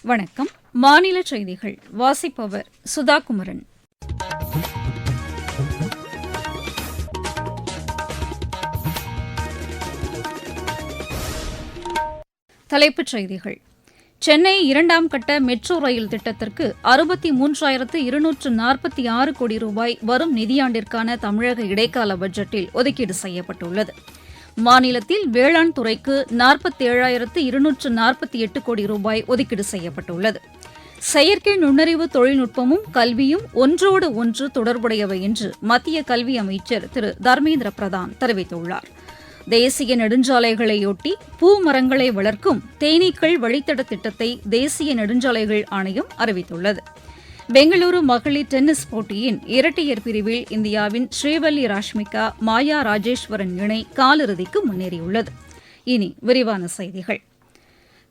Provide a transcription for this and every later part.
வணக்கம். மாநில செய்திகள் வாசிப்பவர் சுதா குமரன். தலைப்புச் செய்திகள். சென்னை 2ஆம் கட்ட மெட்ரோ ரயில் திட்டத்திற்கு 63,246 கோடி ரூபாய் வரும் நிதியாண்டிற்கான தமிழக இடைக்கால பட்ஜெட்டில் ஒதுக்கீடு செய்யப்பட்டுள்ளது. மாநிலத்தில் வேளாண் துறைக்கு 47,248 கோடி ரூபாய் ஒதுக்கீடு செய்யப்பட்டுள்ளது. செயற்கை நுண்ணறிவு தொழில்நுட்பமும் கல்வியும் ஒன்றோடு ஒன்று தொடர்புடையவை என்று மத்திய கல்வி அமைச்சர் திரு தர்மேந்திர பிரதான் தெரிவித்துள்ளார். தேசிய நெடுஞ்சாலைகளையொட்டி பூ மரங்களை வளர்க்கும் தேனீக்கள் வழித்தட திட்டத்தை தேசிய நெடுஞ்சாலைகள் ஆணையம் அறிவித்துள்ளது. பெங்களூரு மகளிர் டென்னிஸ் போட்டியின் இரட்டையர் பிரிவில் இந்தியாவின் ஸ்ரீவல்லி ராஷ்மிகா மாயா ராஜேஸ்வரன் இணை காலிறுதிக்கு முன்னேறியுள்ளது. இனி விரிவான செய்திகள்.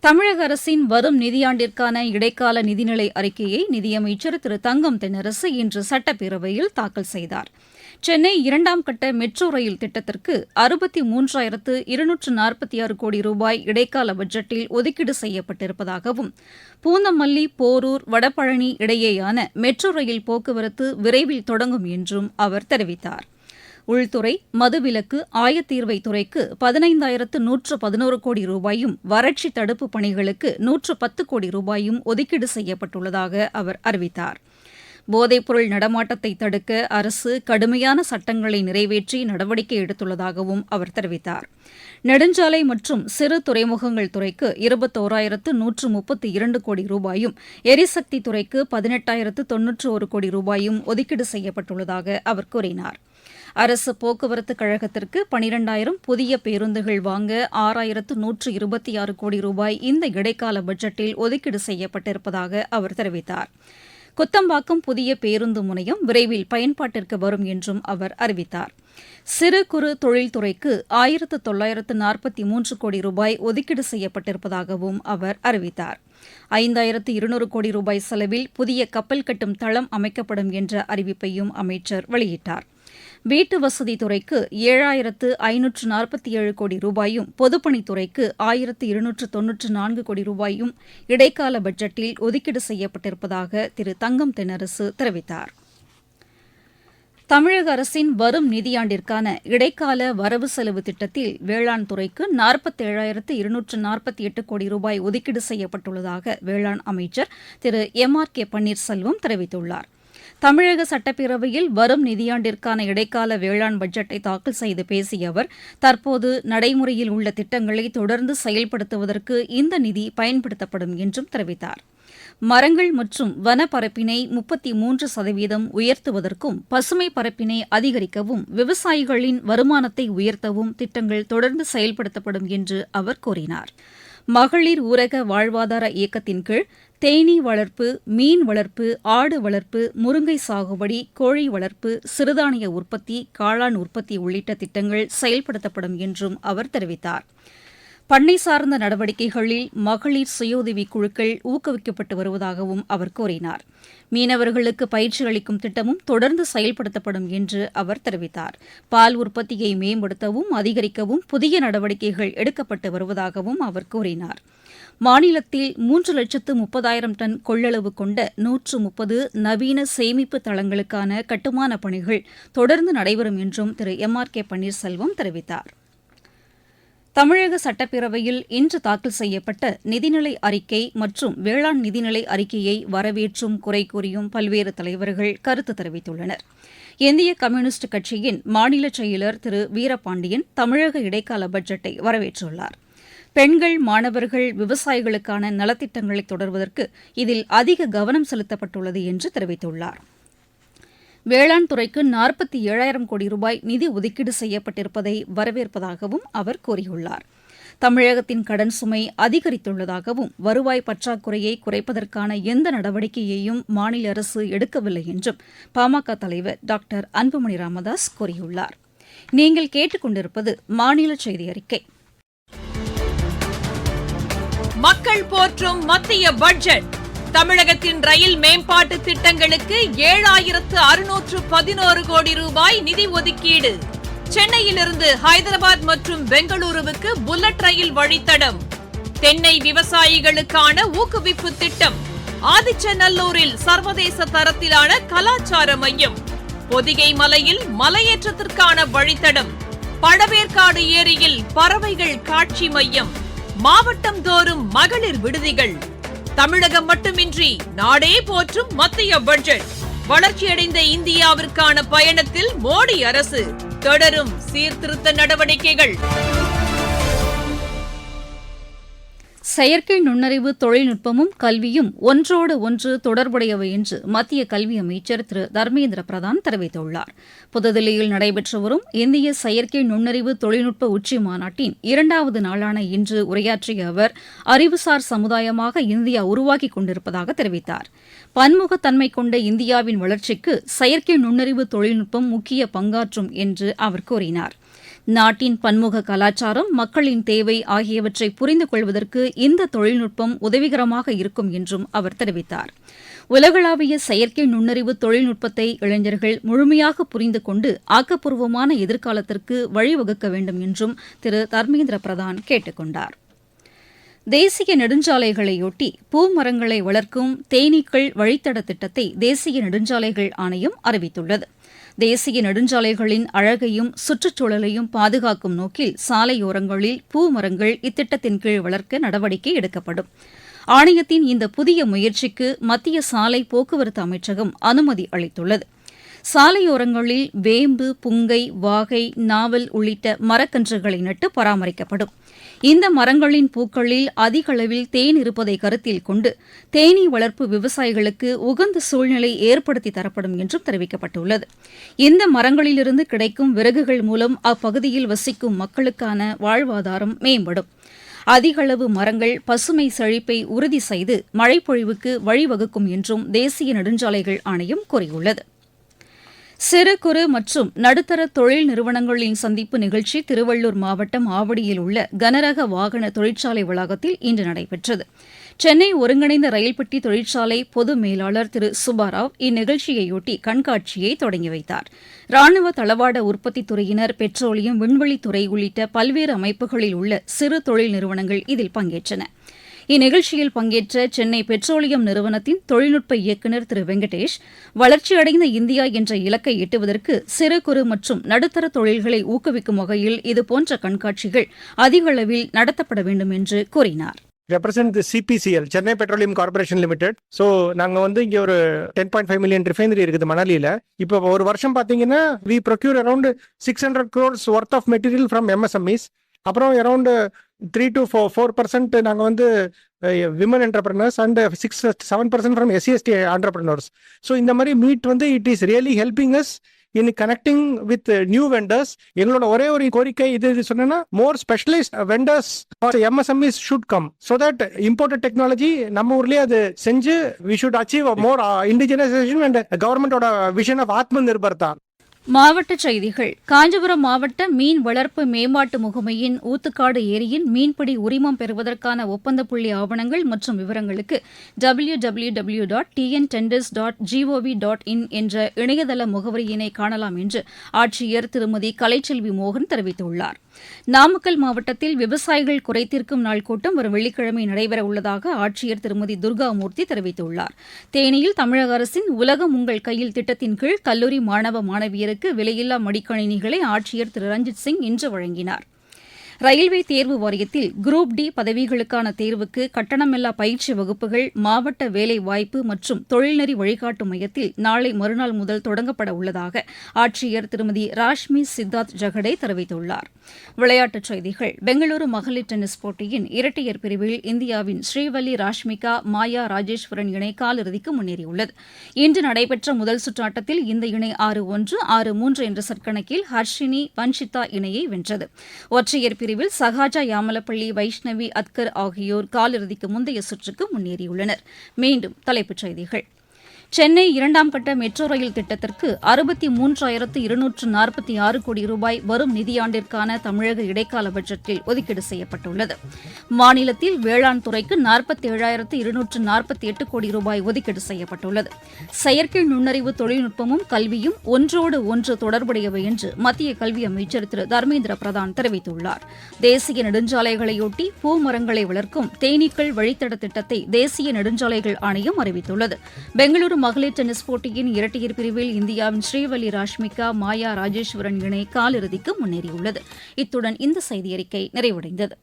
தமிழக அரசின் வரும் நிதியாண்டிற்கான இடைக்கால நிதிநிலை அறிக்கையை நிதியமைச்சர் திரு தங்கம் தென்னரசு இன்று சட்டப்பேரவையில் தாக்கல் செய்தார். சென்னை 2ஆம் கட்ட மெட்ரோ ரயில் திட்டத்திற்கு 63,246 கோடி ரூபாய் இடைக்கால பட்ஜெட்டில் ஒதுக்கீடு செய்யப்பட்டிருப்பதாகவும் பூந்தமல்லி, போரூர், வடபழனி இடையேயான மெட்ரோ ரயில் போக்குவரத்து விரைவில் தொடங்கும் என்றும் அவர் தெரிவித்தார். உள்துறை, மதுவிலக்கு, ஆயத்தீர்வை துறைக்கு 15,111 கோடி ரூபாயும், வறட்சி தடுப்புப் பணிகளுக்கு 110 கோடி ரூபாயும் ஒதுக்கீடு செய்யப்பட்டுள்ளதாக அவர் அறிவித்தார். போதைப்பொருள் நடமாட்டத்தை தடுக்க அரசு கடுமையான சட்டங்களை நிறைவேற்றி நடவடிக்கை எடுத்துள்ளதாகவும் அவர் தெரிவித்தார். நெடுஞ்சாலை மற்றும் சிறு துறைமுகங்கள் துறைக்கு 21,132 கோடி ரூபாயும், எரிசக்தி துறைக்கு 18,091 கோடி ரூபாயும் ஒதுக்கீடு செய்யப்பட்டுள்ளதாக அவர் கூறினார். அரசு போக்குவரத்து கழகத்திற்கு 12,000 புதிய பேருந்துகள் வாங்க 6,126 கோடி ரூபாய் இந்த இடைக்கால பட்ஜெட்டில் ஒதுக்கீடு செய்யப்பட்டிருப்பதாக அவர் தெரிவித்தார். குத்தம்பாக்கம் புதிய பேருந்து முனையம் விரைவில் பயன்பாட்டிற்கு வரும் என்றும் அவர் அறிவித்தார். சிறு குறு தொழில்துறைக்கு 1,943 கோடி ரூபாய் ஒதுக்கீடு செய்யப்பட்டிருப்பதாகவும் அவர் அறிவித்தார். 5,200 கோடி ரூபாய் செலவில் புதிய கப்பல் கட்டும் தளம் அமைக்கப்படும் என்ற அறிவிப்பையும் அமைச்சர் வெளியிட்டார். வீட்டு வசதி துறைக்கு 7,547 கோடி ரூபாயும், பொதுப்பணித்துறைக்கு 1,294 கோடி ரூபாயும் இடைக்கால பட்ஜெட்டில் ஒதுக்கீடு செய்யப்பட்டிருப்பதாக திரு தங்கம் தென்னரசு தெரிவித்தார். தமிழக அரசின் வரும் நிதியாண்டிற்கான இடைக்கால வரவு செலவு திட்டத்தில் வேளாண் துறைக்கு 47,248 கோடி ரூபாய் ஒதுக்கீடு செய்யப்பட்டுள்ளதாக வேளாண் அமைச்சர் திரு MRK பன்னீர்செல்வம் தெரிவித்துள்ளார். தமிழக சட்டப்பேரவையில் வரும் நிதியாண்டிற்கான இடைக்கால வேளாண் பட்ஜெட்டை தாக்கல் செய்து பேசிய அவர், தற்போது நடைமுறையில் உள்ள திட்டங்களை தொடர்ந்து செயல்படுத்துவதற்கு இந்த நிதி பயன்படுத்தப்படும் என்றும் தெரிவித்தார். மரங்கள் மற்றும் வனப்பரப்பினை 33% உயர்த்துவதற்கும், பசுமை பரப்பினை அதிகரிக்கவும், விவசாயிகளின் வருமானத்தை உயர்த்தவும் திட்டங்கள் தொடர்ந்து செயல்படுத்தப்படும் என்று அவர் கூறினார். மகளிர் ஊரக வாழ்வாதார இயக்கத்தின் கீழ் தேனீ வளர்ப்பு, மீன் வளர்ப்பு, ஆடு வளர்ப்பு, முருங்கை சாகுபடி, கோழி வளர்ப்பு, சிறுதானிய உற்பத்தி, காளான் உற்பத்தி உள்ளிட்ட திட்டங்கள் செயல்படுத்தப்படும் என்றும் அவர் தெரிவித்தார். பண்ணை சார்ந்த நடவடிக்கைகளில் மகளிர் சுயஉதவிக் குழுக்கள் ஊக்குவிக்கப்பட்டு வருவதாகவும் அவர் கூறினார். மீனவர்களுக்கு பயிற்சி அளிக்கும் திட்டமும் தொடர்ந்து செயல்படுத்தப்படும் என்று அவர் தெரிவித்தார். பால் உற்பத்தியை மேம்படுத்தவும் அதிகரிக்கவும் புதிய நடவடிக்கைகள் எடுக்கப்பட்டு வருவதாகவும் அவர் கூறினார். மாநிலத்தில் 3,30,000 டன் கொள்ளளவு கொண்ட 130 நவீன சேமிப்பு தளங்களுக்கான கட்டுமானப் பணிகள் தொடர்ந்து நடைபெறும் என்றும் திரு MRK பன்னீர்செல்வம் தெரிவித்தார். தமிழக சட்டப்பேரவையில் இன்று தாக்கல் செய்யப்பட்ட நிதிநிலை அறிக்கை மற்றும் வேளாண் நிதிநிலை அறிக்கையை வரவேற்றும் குறை கூறியும் பல்வேறு தலைவர்கள் கருத்து தெரிவித்துள்ளனர். இந்திய கம்யூனிஸ்ட் கட்சியின் மாநில செயலர் திரு வீரபாண்டியன் தமிழக இடைக்கால பட்ஜெட்டை வரவேற்றுள்ளார். பெண்கள், மாணவர்கள், விவசாயிகளுக்கான நலத்திட்டங்களை தொடர்வதற்கு இதில் அதிக கவனம் செலுத்தப்பட்டுள்ளது என்று தெரிவித்துள்ளார். வேளாண் துறைக்கு 47,000 கோடி ரூபாய் நிதி ஒதுக்கீடு செய்யப்பட்டிருப்பதை வரவேற்பதாகவும் அவர் கூறியுள்ளார். தமிழகத்தின் கடன் சுமை அதிகரித்துள்ளதாகவும், வருவாய் பற்றாக்குறையை குறைப்பதற்கான எந்த நடவடிக்கையையும் மாநில அரசு எடுக்கவில்லை என்றும் பாமக தலைவர் டாக்டர் அன்புமணி ராமதாஸ் கூறியுள்ளார். நீங்கள் கேட்டுக்கொண்டிருப்பது மாநில செய்தி அறிக்கை. மக்கள் போற்றும் மத்திய பட்ஜெட். தமிழகத்தின் ரயில் மேம்பாட்டு திட்டங்களுக்கு 7,611 கோடி ரூபாய் நிதி ஒதுக்கீடு. சென்னையிலிருந்து ஹைதராபாத் மற்றும் பெங்களூருவுக்கு புல்லட் ரயில் வழித்தடம். தென்னை விவசாயிகளுக்கான ஊக்குவிப்பு திட்டம், ஆதிச்சநல்லூரில் சர்வதேச தரத்திலான கலாச்சார மையம், பொதிகை மலையில் மலையேற்றத்திற்கான வழித்தடம், பழவேற்காடு ஏரியில் பறவைகள் காட்சி மையம், மாவட்டம் தோறும் மகளிர் விடுதிகள். தமிழகம் மட்டுமின்றி நாடே போற்றும் மத்திய பட்ஜெட். வளர்ச்சியடைந்த இந்தியாவிற்கான பயணத்தில் மோடி அரசு தொடரும் சீர்திருத்த நடவடிக்கைகள். செயற்கை நுண்ணறிவு தொழில்நுட்பமும் கல்வியும் ஒன்றோடு ஒன்று தொடர்புடையவை என்று மத்திய கல்வி அமைச்சர் திரு தர்மேந்திர பிரதான் தெரிவித்துள்ளார். புதுதில்லியில் நடைபெற்று வரும் இந்திய செயற்கை நுண்ணறிவு தொழில்நுட்ப உச்சி மாநாட்டின் 2வது நாளான இன்று உரையாற்றிய அவர், அறிவுசார் சமுதாயமாக இந்தியா உருவாக்கிக் கொண்டிருப்பதாக தெரிவித்தார். பன்முகத்தன்மை கொண்ட இந்தியாவின் வளர்ச்சிக்கு செயற்கை நுண்ணறிவு தொழில்நுட்பம் முக்கிய பங்காற்றும் என்று அவர் கூறினார். நாட்டின் பன்முக கலாச்சாரம், மக்களின் தேவை ஆகியவற்றை புரிந்து கொள்வதற்கு இந்த தொழில்நுட்பம் உதவிகரமாக இருக்கும் என்றும் அவர் தெரிவித்தார். உலகளாவிய செயற்கை நுண்ணறிவு தொழில்நுட்பத்தை இளைஞர்கள் முழுமையாக புரிந்து கொண்டு ஆக்கப்பூர்வமான எதிர்காலத்திற்கு வழிவகுக்க வேண்டும் என்றும் திரு தர்மேந்திர பிரதான் கேட்டுக் கொண்டார். தேசிய நெடுஞ்சாலைகளையொட்டி பூமரங்களை வளர்க்கும் தேனீக்கள் வழித்தட திட்டத்தை தேசிய நெடுஞ்சாலைகள் ஆணையம் அறிவித்துள்ளது. தேசிய நெடுஞ்சாலைகளின் அழகையும் சுற்றுச்சூழலையும் பாதுகாக்கும் நோக்கில் சாலையோரங்களில் பூமரங்கள் இத்திட்டத்தின் கீழ் வளர்க்க நடவடிக்கை எடுக்கப்படும். ஆணையத்தின் இந்த புதிய முயற்சிக்கு மத்திய சாலை போக்குவரத்து அமைச்சகம் அனுமதி அளித்துள்ளது. சாலையோரங்களில் வேம்பு, புங்கை, வாகை, நாவல் உள்ளிட்ட மரக்கன்றுகளை நட்டு பராமரிக்கப்படும். இந்த மரங்களின் பூக்களில் அதிக அளவில் தேன் இருப்பதை கருத்தில் கொண்டு தேனீ வளர்ப்பு விவசாயிகளுக்கு உகந்த சூழ்நிலை ஏற்படுத்தி தரப்படும் என்றும் தெரிவிக்கப்பட்டுள்ளது. இந்த மரங்களிலிருந்து கிடைக்கும் விறகுகள் மூலம் அப்பகுதியில் வசிக்கும் மக்களுக்கான வாழ்வாதாரம் மேம்படும். அதிக அளவு மரங்கள் பசுமை செழிப்பை உறுதி செய்து மழைப்பொழிவுக்கு வழிவகுக்கும் என்றும் தேசிய நெடுஞ்சாலைகள் ஆணையம் கூறியுள்ளது. சிறு குறு மற்றும் நடுத்தர தொழில் நிறுவனங்களின் சந்திப்பு நிகழ்ச்சி திருவள்ளூர் மாவட்டம் ஆவடியில் உள்ள கனரக வாகன தொழிற்சாலை வளாகத்தில் இன்று நடைபெற்றது. சென்னை ஒருங்கிணைந்த ரயில்பெட்டி தொழிற்சாலை பொது மேலாளர் திரு சுப்பாராவ் இந்நிகழ்ச்சியையொட்டி கண்காட்சியை தொடங்கி வைத்தார். ராணுவ தளவாட உற்பத்தித் துறையினர், பெட்ரோலியம், விண்வெளித்துறை உள்ளிட்ட பல்வேறு அமைப்புகளில் உள்ள சிறு தொழில் நிறுவனங்கள் இதில் பங்கேற்றன. இந்நிகழ்ச்சியில் பங்கேற்ற சென்னை பெட்ரோலியம் நிறுவனத்தின் தொழில்நுட்ப இயக்குநர் திரு வெங்கடேஷ், வளர்ச்சியடைந்த இந்தியா என்ற இலக்கை எட்டுவதற்கு சிறு குறு மற்றும் நடுத்தர தொழில்களை ஊக்குவிக்கும் வகையில் இதுபோன்ற கண்காட்சிகள் அதிக அளவில் நடத்தப்பட வேண்டும் என்று கூறினார். represent the CPCL, Chennai Petroleum Corporation Limited. So நாங்க இங்க ஒரு 10.5 million refinery இருக்குது மணலியில. இப்போ ஒரு வருஷம் பாத்தீங்கன்னா we procure around 600 crores worth of material from MSMEs. அப்புறம் அரௌண்ட் 3 to 4% நாங்க women entrepreneurs and 6-7% from SC/ST entrepreneurs. So இந்த மாதிரி meet it is really helping us in connecting with new vendors. எங்களோட ஒரே ஒரு கோரிக்கை இது சொன்னா, more specialised vendors MSMEs should come so that imported technology நம்ம ஊர்லயே அது செஞ்சு we should achieve more indigenisation and கவர்மெண்டோட விஷன் ஆஃப் ஆத்ம நிர்பர்தா. மாவட்டச் செய்திகள். காஞ்சிபுரம் மாவட்ட மீன் வளர்ப்பு மேம்பாட்டு முகமையின் ஊத்துக்காடு ஏரியின் மீன்பிடி உரிமம் பெறுவதற்கான ஒப்பந்த புள்ளி ஆவணங்கள் மற்றும் விவரங்களுக்கு www.tntenders.gov.in என்ற இணையதள முகவரியினை காணலாம் என்று ஆட்சியர் திருமதி கலைச்செல்வி மோகன் தெரிவித்துள்ளார். நாமக்கல் மாவட்டத்தில் விவசாயிகள் குறைதீர்க்கும் நாள் கூட்டம் வரும் வெள்ளிக்கிழமை நடைபெறவுள்ளதாக ஆட்சியர் திருமதி துர்காமூர்த்தி தெரிவித்துள்ளார். தேனியில் தமிழக அரசின் உலகம் உங்கள் கையில் திட்டத்தின் கீழ் கல்லூரி மாணவ மாணவியருக்கு விலையில்லா மடிக்கணினிகளை ஆட்சியர் திரு ரஞ்சித் சிங் இன்று வழங்கினார். ரயில்வே தேர்வு வாரியத்தில் குரூப் டி பதவிகளுக்கான தேர்வுக்கு கட்டணமில்லா பயிற்சி வகுப்புகள் மாவட்ட வேலைவாய்ப்பு மற்றும் தொழில்நெறி வழிகாட்டு மையத்தில் நாளை மறுநாள் முதல் தொடங்கப்பட உள்ளதாக ஆட்சியர் திருமதி ராஷ்மி சித்தார்த் ஜகடே தெரிவித்துள்ளார். விளையாட்டுச் செய்திகள். பெங்களூரு மகளிர் டென்னிஸ் போட்டியின் இரட்டையர் பிரிவில் இந்தியாவின் ஸ்ரீவல்லி ராஷ்மிகா, மாயா ராஜேஸ்வரன் இணை காலிறுதிக்கு முன்னேறியுள்ளது. இன்று நடைபெற்ற முதல் சுற்று ஆட்டத்தில் இந்த இணை 6-1, 6-3 என்ற செட் கணக்கில் ஹர்ஷினி வன்ஷிதா இணையை வென்றது. ஒற்றையர் பிரிவில் சகாஜா யாமலப்பள்ளி, வைஷ்ணவி அத்கர் ஆகியோர் காலிறுதிக்கு முந்தைய சுற்றுக்கு முன்னேறியுள்ளனர். மீண்டும் தலைப்புச் செய்திகள். சென்னை 2ஆம் கட்ட மெட்ரோ ரயில் திட்டத்திற்கு 63,246 கோடி ரூபாய் வரும் நிதியாண்டிற்கான தமிழக இடைக்கால பட்ஜெட்டில் ஒதுக்கீடு செய்யப்பட்டுள்ளது. மாநிலத்தில் வேளாண் துறைக்கு 47,248 கோடி ரூபாய் ஒதுக்கீடு செய்யப்பட்டுள்ளது. செயற்கை நுண்ணறிவு தொழில்நுட்பமும் கல்வியும் ஒன்றோடு ஒன்று தொடர்புடையவை என்று மத்திய கல்வி அமைச்சர் திரு தர்மேந்திர பிரதான் தெரிவித்துள்ளார். தேசிய நெடுஞ்சாலைகளையொட்டி பூமரங்களை வளர்க்கும் தேனீக்கள் வழித்தட திட்டத்தை தேசிய நெடுஞ்சாலைகள் ஆணையம் அறிவித்துள்ளது. பெங்களூரு மகளிர் டென்னிஸ் போட்டியின் இரட்டையர் பிரிவில் இந்தியாவின் ஸ்ரீவல்லி ராஷ்மிகா மாயா ராஜேஸ்வரன் இணை காலிறுதிக்கு முன்னேறியுள்ளது. இத்துடன் இந்த செய்தியறிக்கை நிறைவடைந்தது.